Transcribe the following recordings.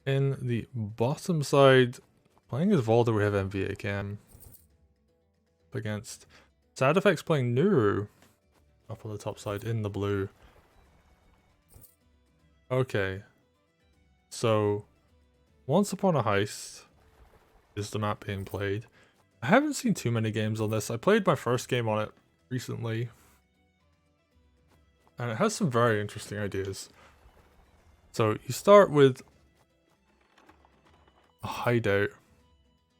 In the bottom side, playing as Valder, we have MVAKM against SadEffects playing Nuru up on the top side in the blue. Okay, so Once Upon a Heist is the map being played. I haven't seen too many games on this. I played my first game on it recently, and it has some very interesting ideas. So you start with a hideout,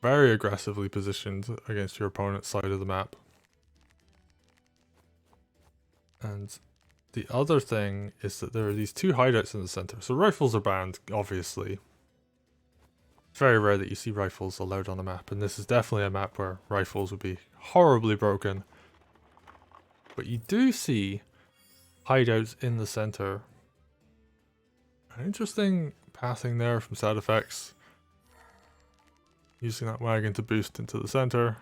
very aggressively positioned against your opponent's side of the map. And the other thing is that there are these two hideouts in the center. So rifles are banned, obviously. It's very rare that you see rifles allowed on a map, and this is definitely a map where rifles would be horribly broken. But you do see hideouts in the center. An interesting passing there from SadEffects. Using that wagon to boost into the center.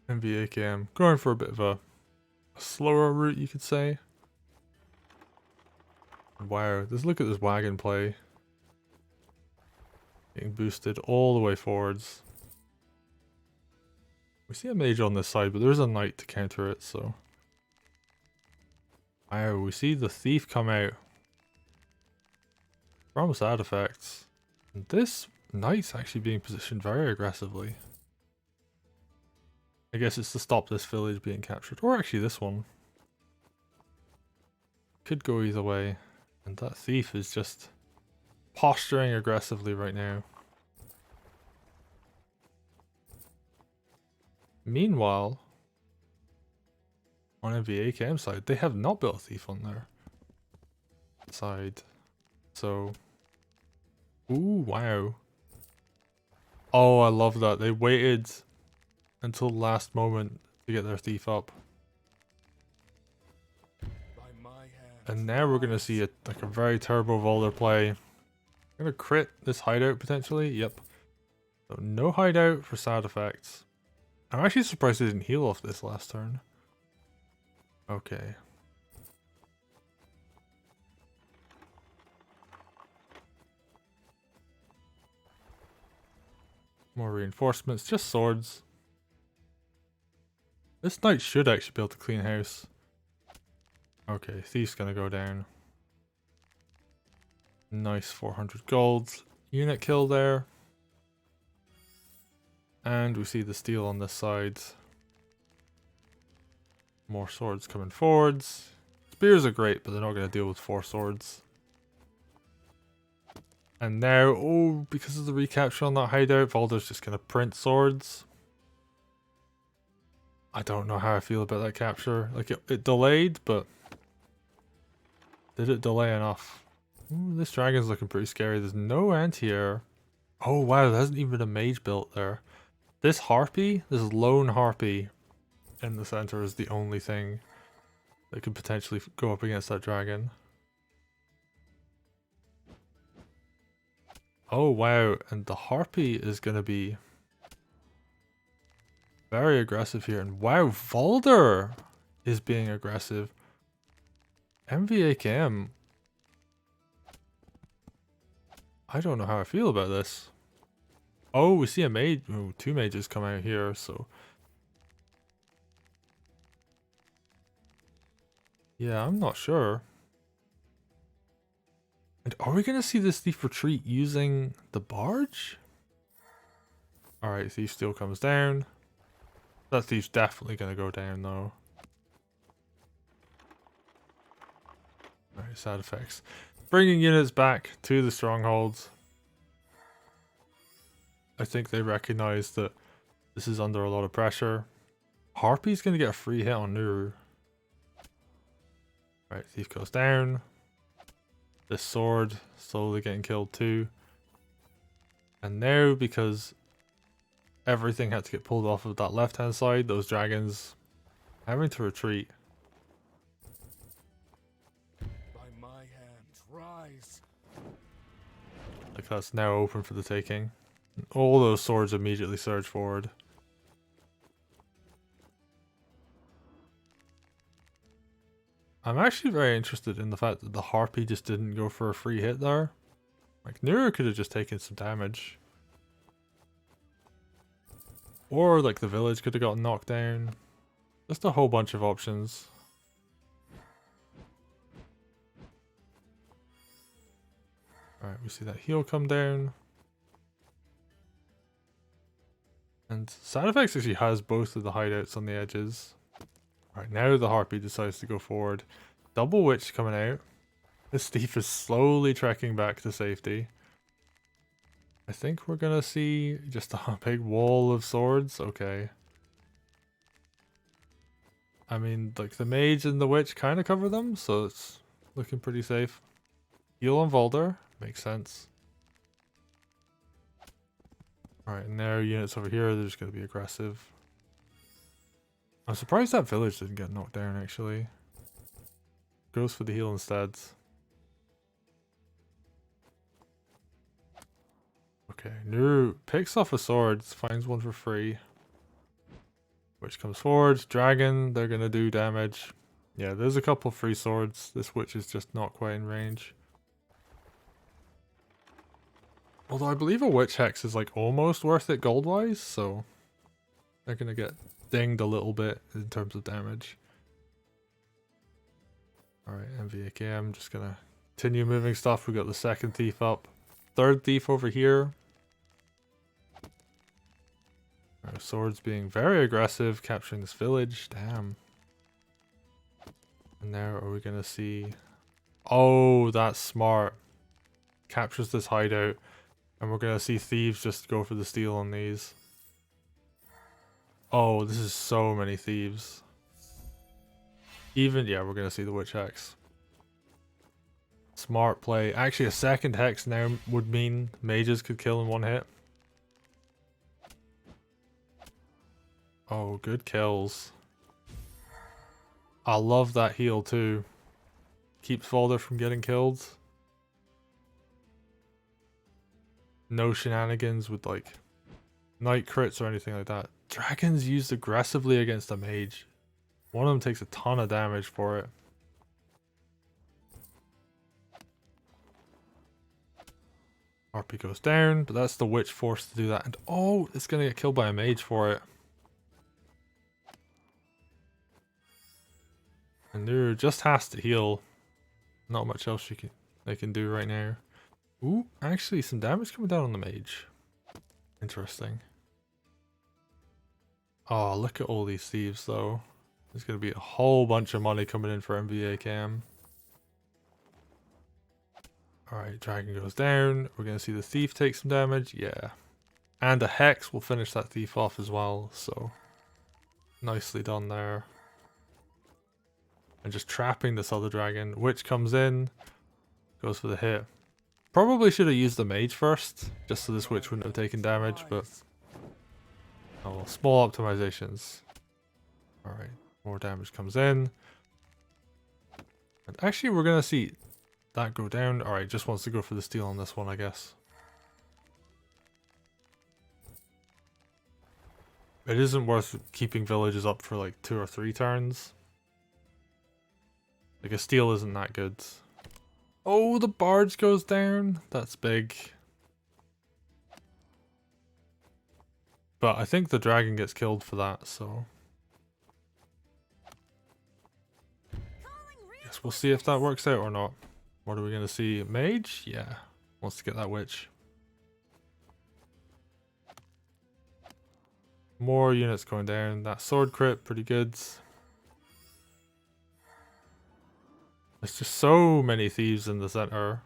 MVAKM going for a bit of a slower route, you could say. Wow, just look at this wagon play. Getting boosted all the way forwards. We see a mage on this side, but there's a knight to counter it, so. Wow, we see the thief come out from SadEffects. And this knight's actually being positioned very aggressively. I guess it's to stop this village being captured, or actually this one. Could go either way. And that thief is just posturing aggressively right now. Meanwhile, on MVAKM side, they have not built a thief on their side. So, ooh, wow. Oh, I love that. They waited until the last moment to get their thief up. And now we're going to see a very turbo Valder play. I'm going to crit this hideout potentially. Yep. So no hideout for SadEffects. I'm actually surprised they didn't heal off this last turn. Okay. More reinforcements, just swords. This knight should actually be able to clean house. Okay, thief's gonna go down. Nice 400 gold. Unit kill there. And we see the steel on this side. More swords coming forwards. Spears are great, but they're not going to deal with 4 swords. And now, oh, because of the recapture on that hideout, Valder's just going to print swords. I don't know how I feel about that capture. Like, it delayed, but did it delay enough? Ooh, this dragon's looking pretty scary. There's no anti-air. Oh, wow, there hasn't even been a mage built there. This harpy, this lone harpy in the center is the only thing that could potentially go up against that dragon. Oh wow, and the harpy is going to be very aggressive here. And wow, Valder is being aggressive. MVAKM. I don't know how I feel about this. Oh, we see a mage. Oh, 2 mages come out here, so. Yeah, I'm not sure. And are we going to see this thief retreat using the barge? Alright, thief still comes down. That thief's definitely going to go down though. Alright, SadEffects. Bringing units back to the strongholds. I think they recognize that this is under a lot of pressure. Harpy's going to get a free hit on Nuru. Right, thief goes down. This sword slowly getting killed too. And now, because everything had to get pulled off of that left hand side, those dragons having to retreat. By my hand, rise. Like that's now open for the taking. All those swords immediately surge forward. I'm actually very interested in the fact that the Harpy just didn't go for a free hit there. Like, Nuru could have just taken some damage. Or, like, the village could have gotten knocked down. Just a whole bunch of options. Alright, we see that heal come down. And SadEffects actually has both of the hideouts on the edges. Alright, now the Harpy decides to go forward. Double Witch coming out. This thief is slowly trekking back to safety. I think we're gonna see just a big wall of swords. Okay. I mean, like, the mage and the witch kind of cover them, so it's looking pretty safe. Heal on Valder. Makes sense. Alright, and there are units over here. They're just gonna be aggressive. I'm surprised that village didn't get knocked down, actually. Goes for the heal instead. Okay, Nuru picks off a sword, finds one for free. Witch comes forward, dragon, they're gonna do damage. Yeah, there's a couple free swords. This witch is just not quite in range. Although I believe a witch hex is like almost worth it gold wise, so they're gonna get dinged a little bit in terms of damage. Alright, MVAKM, just gonna continue moving stuff. We got the second thief up. Third thief over here. Our swords being very aggressive, capturing this village. Damn. And now are we gonna see... Oh, that's smart. Captures this hideout. And we're gonna see thieves just go for the steal on these. Oh, this is so many thieves. Even, yeah, we're gonna see the witch hex. Smart play. Actually, a second hex now would mean mages could kill in one hit. Oh, good kills. I love that heal too. Keeps Valder from getting killed. No shenanigans with like night crits or anything like that. Dragons used aggressively against a mage. One of them takes a ton of damage for it. Harpy goes down, but that's the witch forced to do that. And oh, it's gonna get killed by a mage for it. And Nuru just has to heal. Not much else they can do right now. Ooh, actually some damage coming down on the mage. Interesting. Oh, look at all these thieves though. There's gonna be a whole bunch of money coming in for MVAKM. Alright, dragon goes down. We're gonna see the thief take some damage. Yeah. And a hex will finish that thief off as well, so nicely done there. And just trapping this other dragon. Witch comes in, goes for the hit. Probably should have used the mage first, just so this witch wouldn't have taken damage, but oh well, small optimizations. Alright, more damage comes in. And actually we're gonna see that go down. Alright, just wants to go for the steal on this one, I guess. It isn't worth keeping villages up for like 2 or 3 turns. Like a steal isn't that good. Oh, the barge goes down. That's big. But I think the dragon gets killed for that, so. Guess we'll see if that works out or not. What are we gonna see? Mage? Yeah. Wants to get that witch. More units going down. That sword crit, pretty good. There's just so many thieves in the center.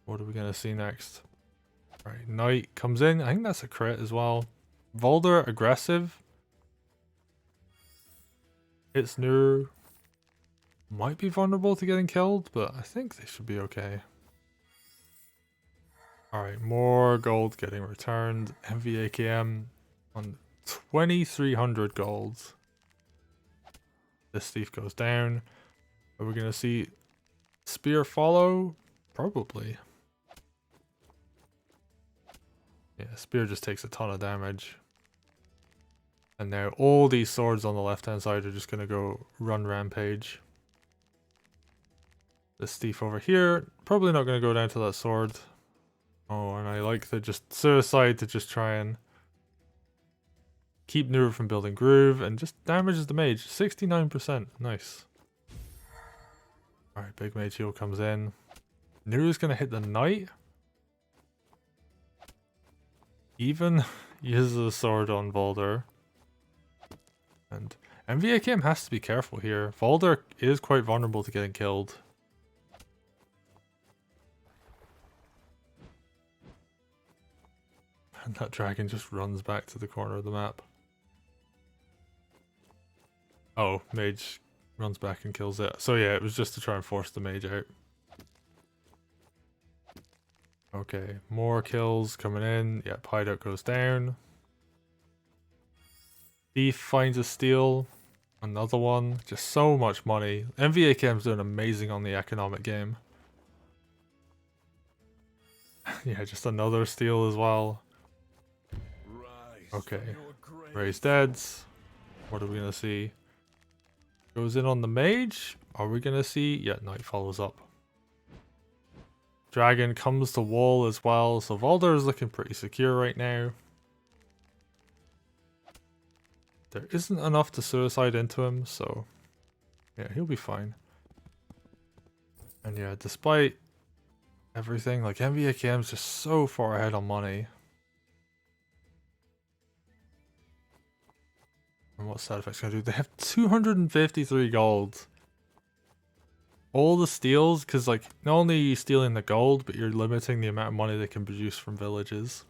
What are we gonna see next? Right, knight comes in. I think that's a crit as well. Valder aggressive. It's Nuru. Might be vulnerable to getting killed, but I think they should be okay. Alright, more gold getting returned. MVAKM on 2300 gold. This thief goes down. Are we gonna see spear follow? Probably. Yeah, spear just takes a ton of damage. And now all these swords on the left hand side are just going to go run rampage. This thief over here, probably not going to go down to that sword. Oh, and I like the just suicide to just try and keep Nuru from building groove and just damages the mage. 69%. Nice. Alright, big mage heal comes in. Nuru's going to hit the knight. Even uses a sword on Valder. And MVAKM has to be careful here. Valder is quite vulnerable to getting killed. And that dragon just runs back to the corner of the map. Oh, mage runs back and kills it. So yeah, it was just to try and force the mage out. Okay, more kills coming in. Yeah, hideout goes down. Thief finds a steal. Another one. Just so much money. MVAKM's doing amazing on the economic game. Yeah, just another steal as well. Okay, raise deads. What are we gonna see? Goes in on the mage. Are we gonna see? Yeah, knight follows up. Dragon comes to wall as well, so Valder is looking pretty secure right now. There isn't enough to suicide into him, so yeah, he'll be fine. And yeah, despite everything, like MVAKM's just so far ahead on money. And what's SadEffects gonna do? They have 253 gold. All the steals, because like not only are you stealing the gold, but you're limiting the amount of money they can produce from villages.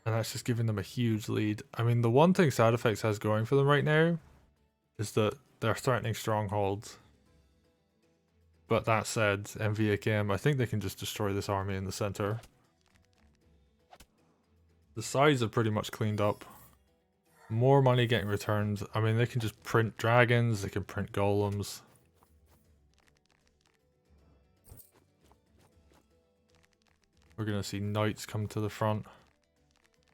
And that's just giving them a huge lead. I mean, the one thing SadEffects has going for them right now is that they're threatening strongholds. But that said, MVAKM, I think they can just destroy this army in the center. The sides are pretty much cleaned up. More money getting returned. I mean, they can just print dragons, they can print golems. We're gonna see knights come to the front.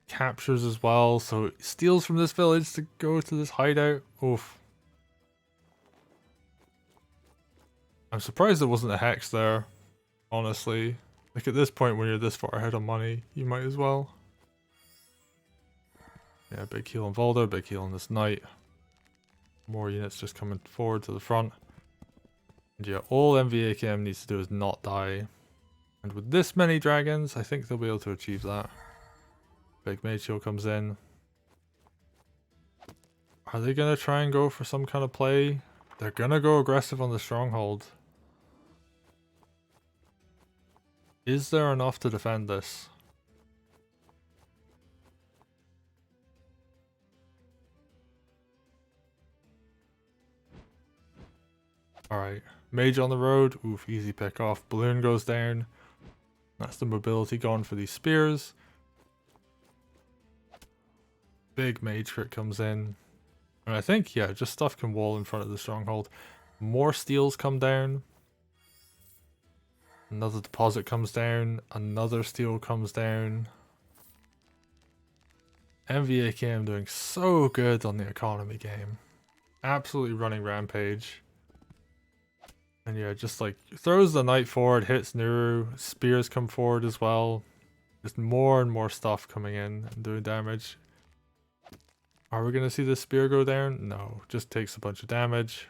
Captures as well, so it steals from this village to go to this hideout. Oof. I'm surprised there wasn't a hex there, honestly. Like at this point when you're this far ahead on money, you might as well. Yeah, big heal on Valder, big heal on this knight. More units just coming forward to the front. And yeah, all MVAKM needs to do is not die. And with this many dragons, I think they'll be able to achieve that. Big mage heal comes in. Are they going to try and go for some kind of play? They're going to go aggressive on the stronghold. Is there enough to defend this? Alright, mage on the road. Oof, easy pick off. Balloon goes down. That's the mobility gone for these spears. Big mage crit comes in. And I think, yeah, just stuff can wall in front of the stronghold. More steals come down. Another deposit comes down. Another steal comes down. MVAKM doing so good on the economy game. Absolutely running rampage. And yeah, just like throws the knight forward, hits Nuru, spears come forward as well. Just more and more stuff coming in and doing damage. Are we going to see the spear go down? No, just takes a bunch of damage.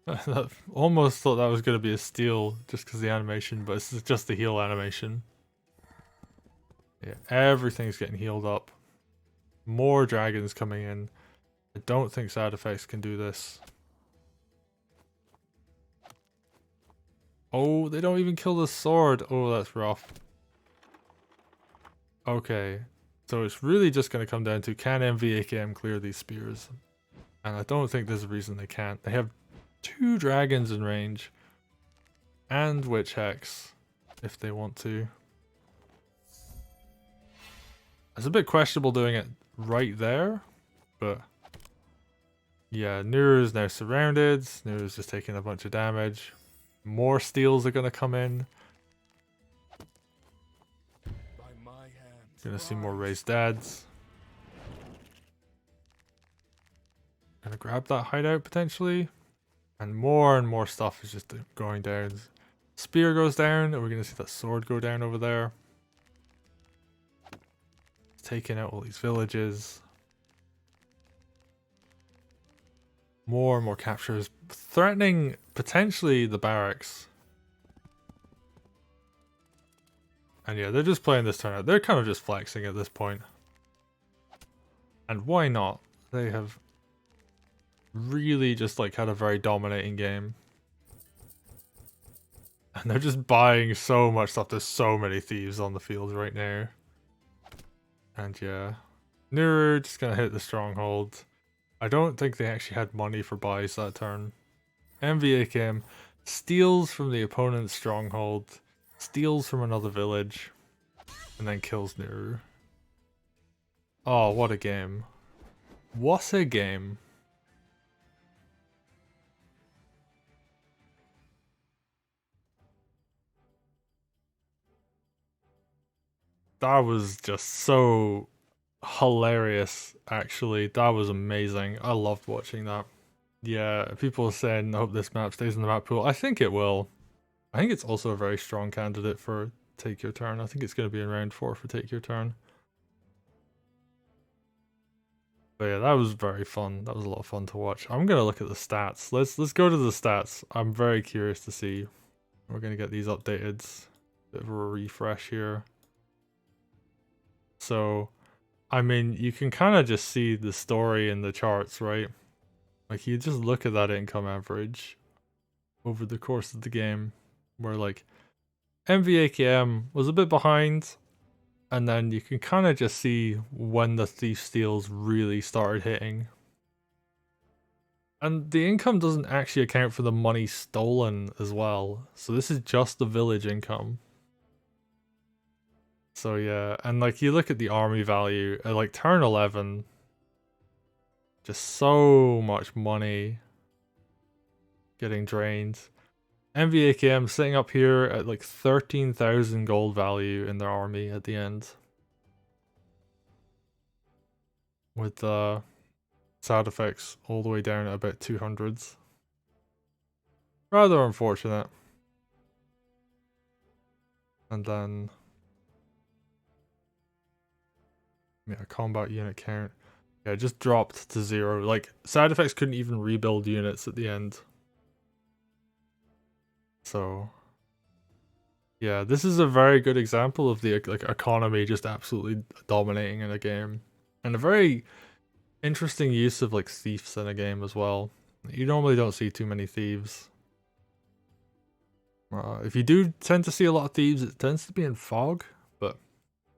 I almost thought that was going to be a steal just because the animation, but it's just the heal animation. Yeah, everything's getting healed up. More dragons coming in. I don't think SadEffects can do this. Oh, they don't even kill the sword. Oh, that's rough. Okay, so it's really just going to come down to can MVAKM clear these spears? And I don't think there's a reason they can't. They have 2 dragons in range. And Witch Hex, if they want to. It's a bit questionable doing it right there, but yeah, Nuru is now surrounded. Nuru is just taking a bunch of damage. More steals are going to come in. Gonna see more raised deads. Gonna grab that hideout potentially. And more stuff is just going down. Spear goes down, and we're gonna see that sword go down over there. Taking out all these villages. More and more captures, threatening potentially the barracks. And yeah, they're just playing this turn out. They're kind of just flexing at this point. And why not? They have really just like had a very dominating game. And they're just buying so much stuff. There's so many thieves on the field right now. And yeah, Nuru just gonna hit the stronghold. I don't think they actually had money for buys that turn. MVAKM steals from the opponent's stronghold, steals from another village, and then kills Nuru. Oh, what a game. What a game. That was just so hilarious, actually. That was amazing. I loved watching that. Yeah, people are saying, I hope this map stays in the map pool. I think it will. I think it's also a very strong candidate for Take Your Turn. I think it's going to be in round 4 for Take Your Turn. But yeah, that was very fun. That was a lot of fun to watch. I'm going to look at the stats. Let's go to the stats. I'm very curious to see. We're going to get these updated. Bit of a refresh here. So, I mean, you can kind of just see the story in the charts, right? Like, you just look at that income average over the course of the game, where like MVAKM was a bit behind, and then you can kind of just see when the thief steals really started hitting. And the income doesn't actually account for the money stolen as well, so this is just the village income. So yeah, and like you look at the army value at like turn 11, just so much money getting drained. MVAKM sitting up here at like 13,000 gold value in their army at the end. With SadEffects all the way down at about 200s. Rather unfortunate. And then yeah, combat unit count. Yeah, it just dropped to 0. Like SadEffects couldn't even rebuild units at the end. So yeah, this is a very good example of the like economy just absolutely dominating in a game. And a very interesting use of like thieves in a game as well. You normally don't see too many thieves. If you do tend to see a lot of thieves, it tends to be in fog. But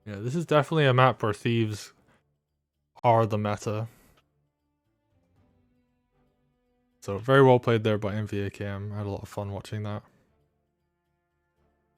yeah, this is definitely a map where thieves are the meta. So very well played there by MVAKM. I had a lot of fun watching that.